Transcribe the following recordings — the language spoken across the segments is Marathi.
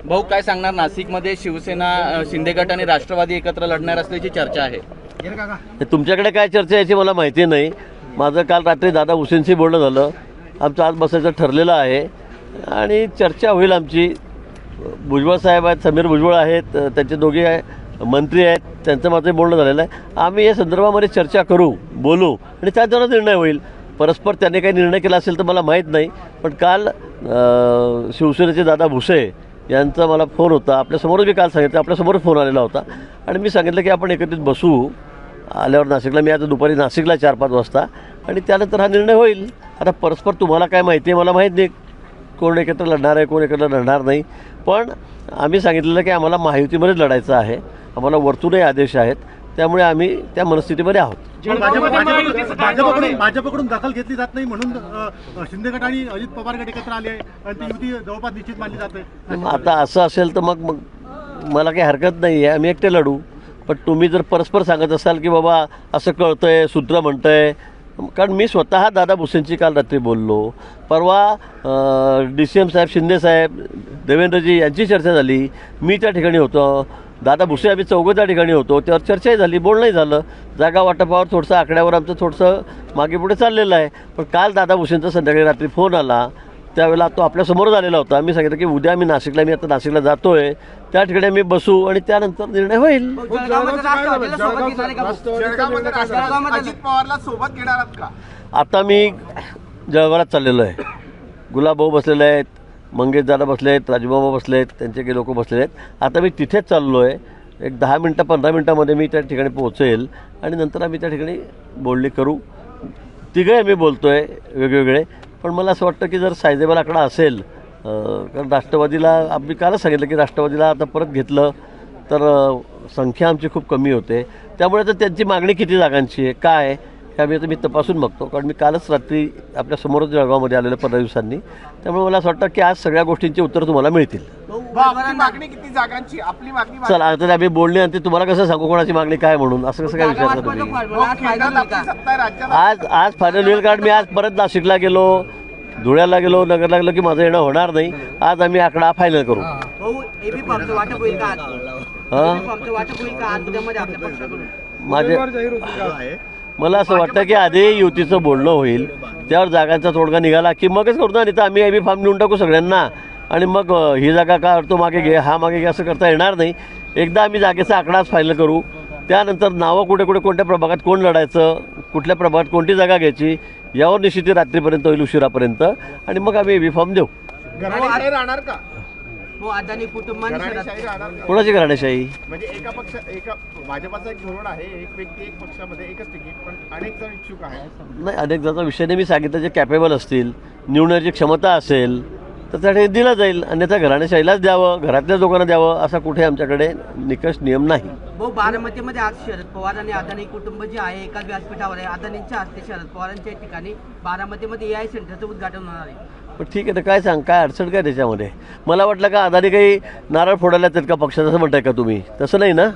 भाऊ काय सांगणार, नाशिकमध्ये शिवसेना शिंदे गट आणि राष्ट्रवादी एकत्र लढणार असल्याची चर्चा आहे. तुमच्याकडे काय चर्चा याची मला माहिती नाही. माझं काल रात्री दादा भुसेंशी बोलणं झालं. आमचं आज बसायचं ठरलेलं आहे आणि चर्चा होईल आमची. भुजबळ साहेब आहेत, समीर भुजबळ आहेत, त्यांचे दोघे मंत्री आहेत, त्यांचं माझं बोलणं झालेलं आहे. आम्ही या संदर्भामध्ये चर्चा करू, बोलू आणि त्याच्यावर निर्णय होईल. परस्पर त्यांनी काही निर्णय केला असेल तर मला माहीत नाही. पण काल शिवसेनेचे दादा भुसे यांचा मला फोन होता. आपल्यासमोरच मी काल सांगितलं, आपल्यासमोरच फोन आलेला होता आणि मी सांगितलं की आपण एकत्रित बसू आल्यावर नाशिकला. मी आता दुपारी नाशिकला 4-5 वाजता आणि त्यानंतर हा निर्णय होईल. आता परस्पर तुम्हाला काय माहिती आहे मला माहीत नाही, कोण एकत्र लढणार आहे, कोण एकत्र लढणार नाही. पण आम्ही सांगितलेलं की आम्हाला महायुतीमध्येच लढायचं आहे. आम्हाला वरतूनही आदेश आहेत, त्यामुळे आम्ही त्या मनस्थितीमध्ये आहोत. भाजपकडून दखल घेतली जात नाही म्हणून शिंदे गट आणि अजित पवार गट एकत्र आले आणि ती युती जवळपास निश्चित मानली जाते. आता असं असेल तर मग मला काही हरकत नाही आहे, आम्ही एकटे लढू. पण तुम्ही जर परस्पर सांगत असाल की बाबा असं कळतं आहे, सूत्र म्हणतं आहे, कारण मी स्वतः दादा भुसेंची काल रात्री बोललो. परवा DCM साहेब, शिंदे साहेब, देवेंद्रजी यांची चर्चा झाली. मी त्या ठिकाणी होतो, दादा भुसे आम्ही चौघं त्या ठिकाणी होतो. त्यावर चर्चाही झाली, बोलणंही झालं. जागा वाटपावर थोडंसं आकड्यावर आमचं थोडंसं मागे पुढे चाललेलं आहे. पण काल दादा भुसेंचा संध्याकाळी रात्री फोन आला, त्यावेळेला तो आपल्यासमोरच आलेला होता. आम्ही सांगितलं की उद्या मी आता नाशिकला जातो आहे, त्या ठिकाणी आम्ही बसू आणि त्यानंतर निर्णय होईल. आता मी जळगावात चाललेलो आहे. गुलाबभाऊ बसलेले आहेत, मंगेश दादा बसले आहेत, राजूबाबा बसले आहेत, त्यांचे काही लोक बसलेले आहेत. आता मी तिथेच चाललो आहे. एक 10 मिनटं 15 मिनटामध्ये मी त्या ठिकाणी पोहोचेल आणि नंतर आम्ही त्या ठिकाणी बोलणी करू. तिघे मी बोलतो आहे वेगवेगळे. पण मला असं वाटतं की जर सायझेबल आकडा असेल, कारण राष्ट्रवादीला आम्ही कालच सांगितलं की राष्ट्रवादीला आता परत घेतलं तर संख्या आमची खूप कमी होते. त्यामुळे तर त्यांची मागणी किती जागांची आहे, काय आहे, हे आम्ही आता मी तपासून बघतो. कारण मी कालच रात्री आपल्यासमोरच जळगावमध्ये आलेलं 15 दिवसांनी. त्यामुळे मला असं वाटतं की आज सगळ्या गोष्टींची उत्तरं तुम्हाला मिळतील. मागणी किती जागांची, आपली मागणी चला आता आम्ही बोलणे आणि तुम्हाला कसं सांगू कोणाची मागणी काय म्हणून, असं कसं काय विचारता तुम्ही. आज फायनल होईल. कारण मी आज परत नाशिकला गेलो, धुळ्याला गेलो, नगरला गेलो की माझं येणं होणार नाही. आज आम्ही आकडा फायनल करू. माझे मला असं वाटतं की आधी युतीचं बोलणं होईल, त्यावर जागांचा तोडगा निघाला की मगच करू ना. नाही तर आम्ही एबी फॉर्म देऊन टाकू सगळ्यांना आणि मग ही जागा का तो मागे घे, हा मागे घे, असं करता येणार नाही. एकदा आम्ही जागेचा आकडाच फायनल करू. त्यानंतर नावं कुठे कुठे कोणत्या प्रभागात कोण लढायचं, कुठल्या प्रभागात कोणती जागा घ्यायची, यावर निश्चिती रात्रीपर्यंत होईल, उशिरापर्यंत. आणि मग आम्ही एबी फॉर्म देऊ. राहणार का अदानी कोणाची घराणेशाही म्हणजे एका भाजपाचा एक धोरण आहे, एक व्यक्ती एक पक्षामध्ये एकच तिकीट, पण अनेक जण इच्छुक आहे. नाही, अनेक जणांचा विषयाने मी सांगितलं, जे कॅपेबल असतील, निवडण्याची क्षमता असेल तर त्यासाठी दिलं जाईल. अन्यथा घराणेशाहीलाच द्यावं, घरातल्या लोकांना द्यावं, असा कुठे आमच्याकडे निकष नियम नाही. बारामतीमध्ये आज शरद पवार आणि अदानी कुटुंब जे आहे एकाच व्यासपीठावर आहे. अदानींच्या हस्ते शरद पवारांच्या ठिकाणी बारामतीमध्ये AI सेंटरचं उद्घाटन होणार आहे. पण ठीक आहे, तर काय सांग, काय अडचण काय त्याच्यामध्ये. मला वाटलं का अदानी काही नारळ फोडायला आहेत का पक्षात, असं म्हणताय का तुम्ही. तसं नाही ना.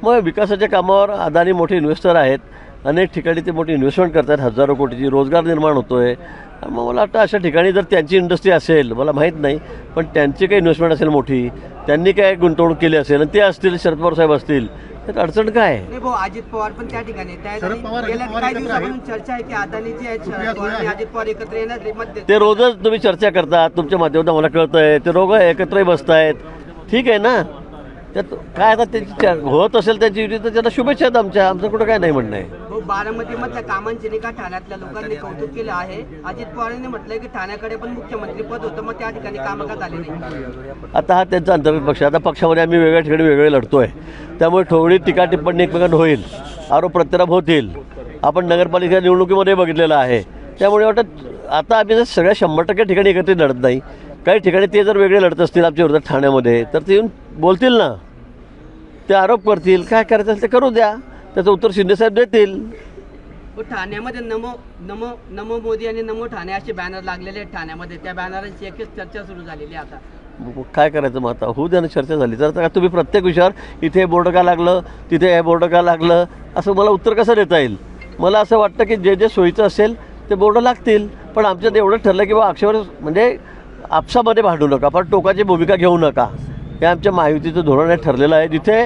मग विकासाच्या कामावर अदानी मोठे इन्व्हेस्टर आहेत, अनेक ठिकाणी ते मोठी इन्व्हेस्टमेंट करतात, हजारो कोटीची, रोजगार निर्माण होतो आहे. मग मला वाटतं अशा ठिकाणी जर त्यांची इंडस्ट्री असेल, मला माहीत नाही, पण त्यांची काही इन्व्हेस्टमेंट असेल मोठी, त्यांनी काय गुंतवणूक केली असेल आणि ते असतील, शरद पवार साहेब असतील, तर अडचण काय आहे. अजित पवार पण त्या ठिकाणी काही दिवसापासून चर्चा आहे की अदानी जे आहेत शरद पवार आणि अजित पवार एकत्र येणार. ते रोजच तुम्ही चर्चा करता, तुमच्या माध्यमातून मला कळतं आहे. ते रोग एकत्रही बसत आहेत, ठीक आहे ना. त्यात काय आता त्यांची होत असेल त्यांची युती तर त्यांना शुभेच्छा आहेत आमचं कुठं काय नाही म्हणणं आहे. बारामतीमधल्या कामांचे निका ठाण्यातल्या लोकांनी कौतुक केलं आहे. अजित पवारांनी म्हटलंय की ठाण्याकडे पण मुख्यमंत्री पद होतं, मग त्या ठिकाणी कामं का झाले नाही. आता हा त्यांचा अंतर्गत पक्ष. आता पक्षामध्ये आम्ही वेगळ्या ठिकाणी वेगळे लढतोय, त्यामुळे थोडी टीका टिप्पणी एकमेकांना होईल, आरोप प्रत्यारोप होतील. आपण नगरपालिका निवडणुकीमध्ये बघितलेलं आहे. त्यामुळे वाटतं आता आम्ही जर सगळ्या 100% ठिकाणी एकत्रित लढत नाही. काही ठिकाणी ते जर वेगळे लढत असतील आमच्या विरोधात ठाण्यामध्ये, तर ते येऊन बोलतील ना, ते आरोप करतील, काय करायचं असेल ते करू द्या, त्याचं उत्तर शिंदेसाहेब देतील. ठाण्यामध्ये नमो मोदी आणि नमो ठाणे असे बॅनर लागलेले आहेत ठाण्यामध्ये. त्या बॅनरांची एकच चर्चा सुरू झालेली आहे. आता काय करायचं मग, आता होऊ द्या ना चर्चा झाली तर. आता तुम्ही प्रत्येक विषयावर इथे बोर्ड का लागलं, तिथे हे बोर्ड का लागलं, असं मला उत्तर कसं देता येईल. मला असं वाटतं की जे जे सोयीचं असेल ते बोर्ड लागतील. पण आमच्यात एवढं ठरलं की बा अक्षर म्हणजे आपसामध्ये भांडू नका, पण टोकाची भूमिका घेऊ नका. हे आमच्या महायुतीचं धोरण ठरलेलं आहे. जिथे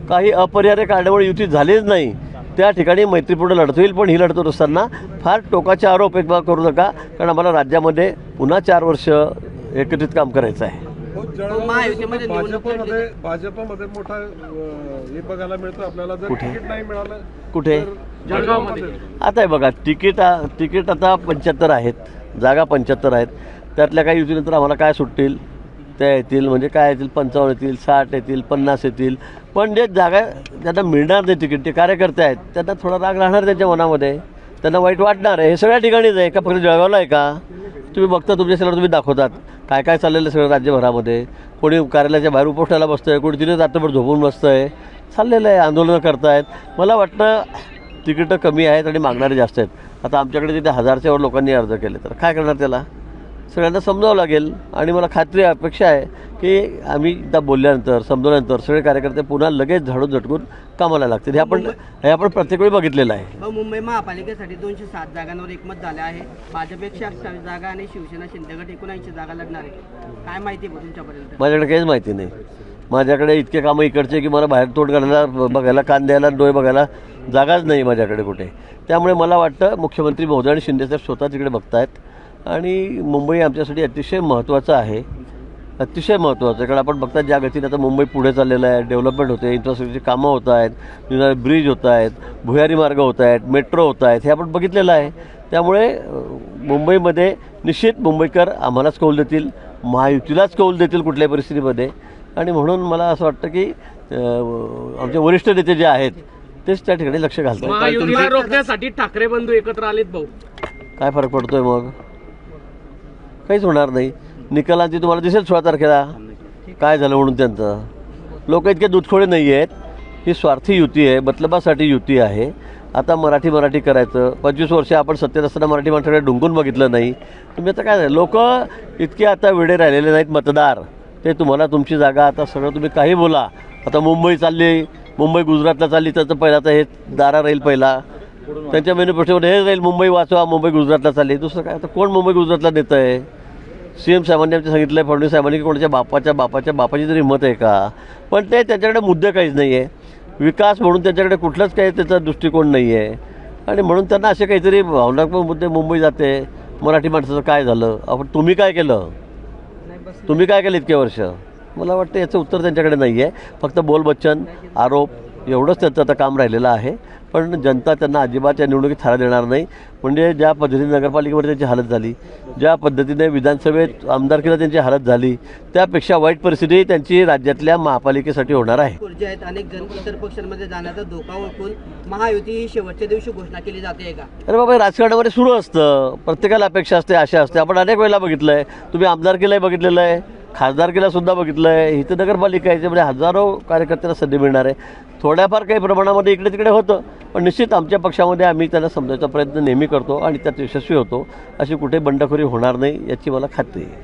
काही अपरिहार्य कारणामुळे युती झालीच नाही त्या ठिकाणी मैत्रीपूर्ण लढत होईल. पण ही लढत होत असताना फार टोकाचे आरोप एक करू नका, कारण आम्हाला राज्यामध्ये पुन्हा 4 वर्ष एकत्रित काम करायचं आहे. महायुतीमध्ये निवडणूक लढली. भाजपमध्ये मोठा हे बघायला मिळतं आपल्याला. जर कुठे? तिकीट नाही मिळालं कुठे? जळगावमध्ये. आता आहे बघा, तिकीट आता 75 आहेत, जागा 75 आहेत. त्यातल्या काही युतीनंतर आम्हाला काय सुटतील त्या येतील, म्हणजे काय येतील, 55 येतील, 60 येतील, 50 येतील. पण जे जागा ज्यांना मिळणार नाही तिकीट, ते कार्यकर्ते आहेत, त्यांना थोडा राग राहणार त्यांच्या मनामध्ये, त्यांना वाईट वाटणार आहे. हे सगळ्या ठिकाणीच आहे का, फक्त जळगावला आहे का? तुम्ही बघता, तुमच्या सगळं तुम्ही दाखवतात काय काय चाललेलं सगळं राज्यभरामध्ये. कोणी कार्यालयाच्या बाहेर उपोषणाला बसतं आहे, कोणी तिथे रात्रभर झोपून बसतं आहे, चाललेलं आहे, आंदोलनं करतायत. मला वाटतं तिकीटं कमी आहेत आणि मागणारे जास्त आहेत. आता आमच्याकडे तिथे 1000च्या वर लोकांनी अर्ज केले, तर काय करणार त्याला? सगळ्यांना समजावं लागेल. आणि मला खात्री अपेक्षा आहे की आम्ही एकदा बोलल्यानंतर समजवल्यानंतर सगळे कार्यकर्ते पुन्हा लगेच झाडून झटकून कामाला लागतील. हे आपण प्रत्येक वेळी बघितलेलं आहे. मुंबई महापालिकेसाठी 207 जागांवर एकमत झाले आहे. भाजप 128 जागा आणि शिवसेना शिंदेगड 79 जागा लढणार आहे. काय माहिती आहे तुमच्यापर्यंत? माझ्याकडे काहीच माहिती नाही. माझ्याकडे इतके कामं इकडचे की मला बाहेर तोड काढायला, बघायला, कान द्यायला, डोळे बघायला जागाच नाही माझ्याकडे कुठे. त्यामुळे मला वाटतं मुख्यमंत्री महोदय आणि शिंदेसाहेब स्वतः तिकडे बघतायत. आणि मुंबई आमच्यासाठी अतिशय महत्त्वाचं आहे, अतिशय महत्त्वाचं आहे. कारण आपण बघता ज्या गतीने आता मुंबई पुढे चाललेलं आहे, डेव्हलपमेंट होते, इन्फ्रास्ट्रक्चरची कामं होत आहेत, ब्रिज होत आहेत, भुयारी मार्ग होत आहेत, मेट्रो होत आहेत, हे आपण बघितलेलं आहे. त्यामुळे मुंबईमध्ये निश्चित मुंबईकर आम्हालाच कौल देतील, महायुतीलाच कौल देतील कुठल्याही परिस्थितीमध्ये. आणि म्हणून मला असं वाटतं की आमचे वरिष्ठ नेते जे आहेत तेच त्या ठिकाणी लक्ष घालतात. महायुतीला रोखण्यासाठी ठाकरे बंधू एकत्र आलेत भाऊ. काय फरक पडतोय मग? काहीच होणार नाही. निकालांची तुम्हाला दिसेल 16 तारखेला काय झालं म्हणून. त्यांचं लोक इतके दुधखोडे नाही आहेत. ही स्वार्थी युती आहे, मतलबासाठी युती आहे. आता मराठी करायचं. 25 वर्ष आपण सत्तेत असताना मराठी माणसाकडे डुंकून बघितलं नाही. तुम्ही आता काय झालं, लोक इतके आता वेडे राहिलेले नाहीत मतदार. ते तुम्हाला तुमची जागा, आता सगळं तुम्ही काही बोला. आता मुंबई चालली, मुंबई गुजरातला चालली, त्याचं पहिला आता हे दारा राहील. पहिला त्यांच्या मॅनिफेस्टोमध्ये हे राहील, मुंबई वाचवा, मुंबई गुजरातला चालली. दुसरं काय, आता कोण मुंबई गुजरातला नेतं आहे? CM साहेबांनी आमच्या सांगितलं आहे, फडणवीस साहेबांनी, की कोणाच्या बापाची तरी हिंमत आहे का? पण ते त्यांच्याकडे मुद्दे काहीच नाही आहे. विकास म्हणून त्यांच्याकडे कुठलंच काही त्याचा दृष्टिकोन नाही आहे. आणि म्हणून त्यांना असे काहीतरी भावनात्मक मुद्दे, मुंबई जाते, मराठी माणसाचं काय झालं, तुम्ही काय केलं इतके वर्ष? मला वाटतं याचं उत्तर त्यांच्याकडे नाही आहे. फक्त बोलबच्चन, आरोप एवढंच त्यांचं आता काम राहिलेलं आहे. पण जनता त्यांना अजिबात या निवडणुकीत थारा देणार नाही. म्हणजे ज्या पद्धतीने नगरपालिकेमध्ये त्यांची हालत झाली, ज्या पद्धतीने विधानसभेत आमदारकीला त्यांची हालत झाली, त्यापेक्षा वाईट परिस्थिती त्यांची राज्यातल्या महापालिकेसाठी होणार आहे. खुर्च्या आहेत, अनेक जण इतर पक्षांमध्ये जाण्याचा धोका ओळखून महायुती ही शेवटच्या दिवशी घोषणा केली जाते का? अरे बाबा, राजकारणामध्ये सुरू असतं, प्रत्येकाला अपेक्षा असते, आशा असते. आपण अनेक वेळेला बघितलं आहे. तुम्ही आमदारकीलाही बघितलेलं आहे, खासदारकीला सुद्धा बघितलं आहे. इथं नगरपालिका आहे, त्यामुळे हजारो कार्यकर्त्यांना संधी मिळणार आहे. थोड्याफार काही प्रमाणामध्ये इकडे तिकडे होतं, पण निश्चित आमच्या पक्षामध्ये आम्ही त्यांना समजायचा प्रयत्न नेहमी करतो आणि त्यात यशस्वी होतो. अशी कुठे बंडखोरी होणार नाही याची मला खात्री आहे.